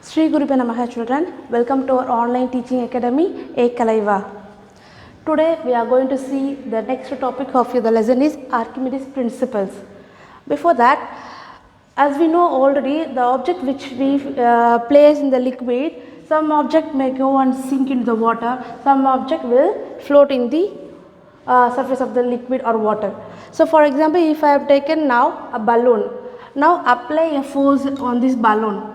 Sri Gurubhyo Namaha children, welcome to our online teaching academy Ekalaiva. Today we are going to see the next topic of the lesson is Archimedes principles. Before that, as we know already, the object which we place in the liquid, some object may go and sink into the water, some object will float in the surface of the liquid or water. So for example, if I have taken now a balloon, now apply a force on this balloon.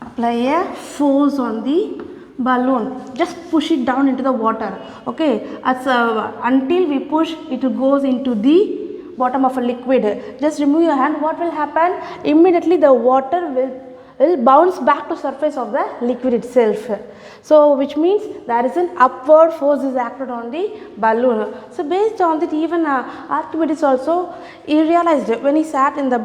Apply a force on the balloon, just push it down into the water. Okay, until we push, it goes into the bottom of a liquid. Just remove your hand. What will happen? Immediately the water will bounce back to surface of the liquid itself. So which means there is an upward force is acted on the balloon. So based on that, even Archimedes also, he realized when he sat in the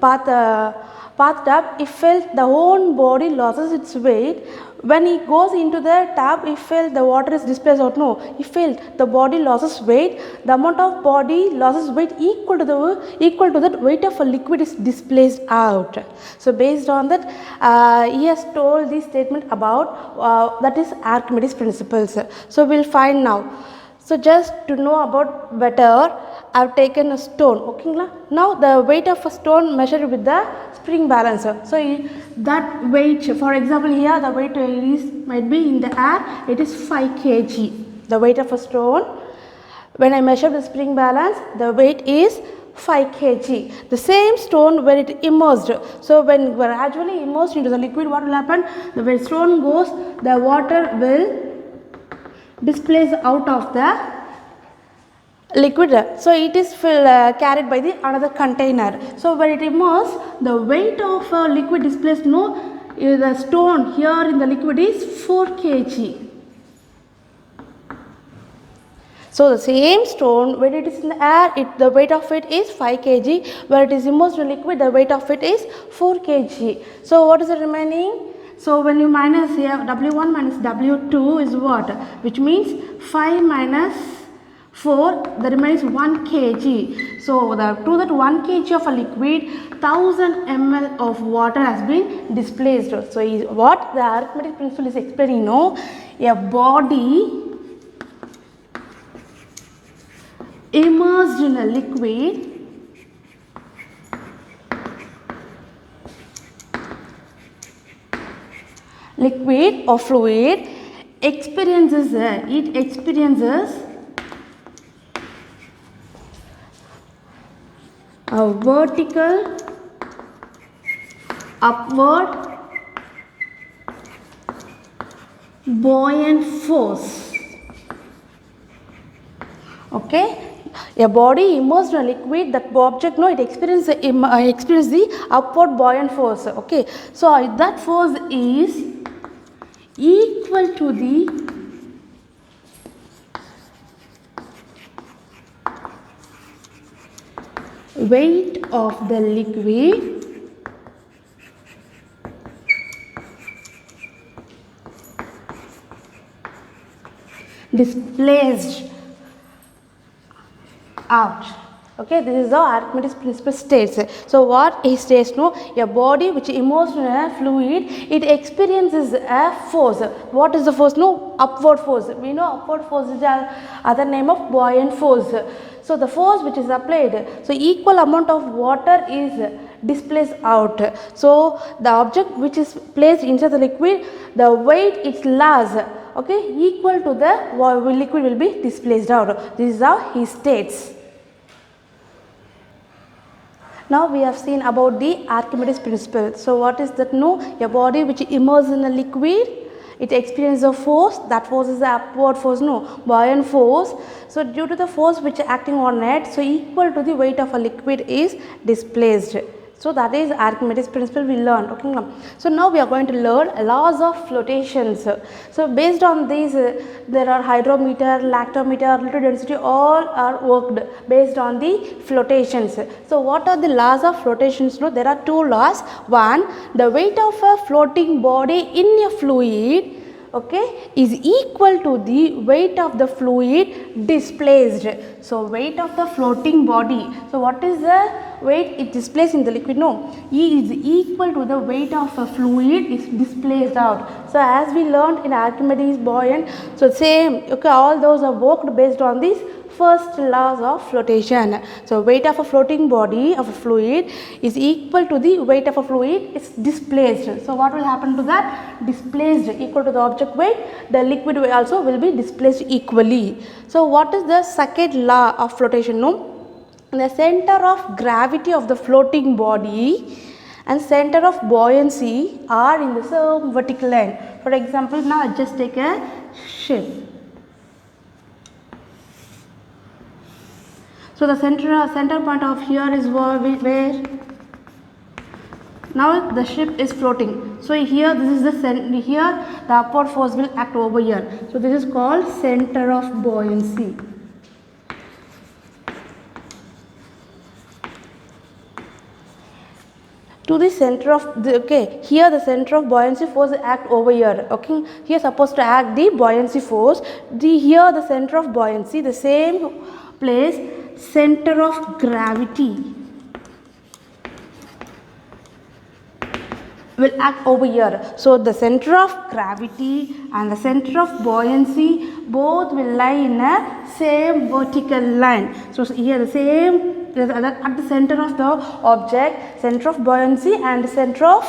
bathtub, he felt the whole body loses its weight. When he goes into the tub, he felt the water is displaced out. No, he felt the body loses weight. The amount of body loses weight equal to the weight of a liquid is displaced out. So based on that, he has told this statement about that is Archimedes principles. So we'll find now. So just to know about better, I have taken a stone. Okay, now the weight of a stone measured with the spring balancer. So that weight, for example, here the weight might be in the air. It is 5 kg. The weight of a stone. When I measure the spring balance, the weight is 5 kg. The same stone when it immersed. So when gradually immersed into the liquid, what will happen? When stone goes, the water will displace out of the liquid, so it is carried by the another container. So when it immerses, the weight of liquid displaced, the stone here in the liquid is 4 kg. So the same stone, when it is in the air, the weight of it is 5 kg. When it is immersed in liquid, the weight of it is 4 kg. So what is the remaining? So when you minus here, W1 minus W2 is what? Which means 5 minus 4, the remaining is 1 kg. So to that 1 kg of a liquid, 1000 ml of water has been displaced. So what the Archimedes principle is explaining, a body immersed in a liquid or fluid experiences a vertical upward buoyant force. Okay, a body immersed in a liquid, that object it experiences the upward buoyant force. Okay, so that force is equal to the weight of the liquid displaced out. Okay, this is how Archimedes principle states. So what he states, a body which immersed in a fluid, it experiences a force. What is the force? Upward force. We know upward force is the other name of buoyant force. So the force which is applied, so equal amount of water is displaced out. So the object which is placed inside the liquid, the weight it loss, okay, equal to the liquid will be displaced out. This is how he states. Now we have seen about the Archimedes principle. So what is that? A body which immersed in a liquid, it experiences a force. That force is the upward force, buoyant force. So due to the force which is acting on it, so equal to the weight of a liquid is displaced. So that is Archimedes principle we learned. Okay. So now we are going to learn laws of flotations. So based on these, there are hydrometer, lactometer, relative density, all are worked based on the flotations. So what are the laws of flotations? There are two laws. One, the weight of a floating body in a fluid okay, is equal to the weight of the fluid displaced. So weight of the floating body. So what is the weight it displaced in the liquid? No, E is equal to the weight of a fluid is displaced out. So as we learned in Archimedes buoyant, so same, okay, all those are worked based on these first laws of flotation. So weight of a floating body of a fluid is equal to the weight of a fluid is displaced. So what will happen to that? Displaced equal to the object weight, the liquid weight also will be displaced equally. So what is the second law of flotation? No, the center of gravity of the floating body and center of buoyancy are in the same vertical line. For example, now I just take a ship. So the center point of here is where now the ship is floating. So here this is the here the upward force will act over here. So this is called center of buoyancy. To the center of the, okay, here the center of buoyancy force act over here, okay, here supposed to act the buoyancy force, here the center of buoyancy, the same place, center of gravity will act over here. So the center of gravity and the center of buoyancy both will lie in a same vertical line. So here the same at the center of the object, center of buoyancy and the center of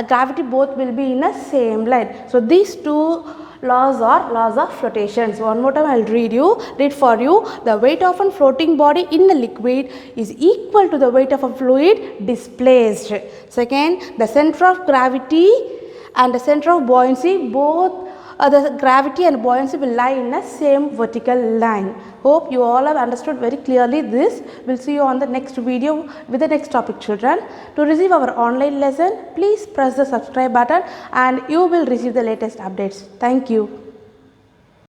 gravity both will be in a same line. So these two laws are laws of flotation. So one more time I will read for you. The weight of a floating body in a liquid is equal to the weight of a fluid displaced. Second, the center of gravity and the center of buoyancy both the gravity and buoyancy will lie in a same vertical line. Hope you all have understood very clearly this. We'll see you on the next video with the next topic, children. To receive our online lesson, please press the subscribe button and you will receive the latest updates. Thank you.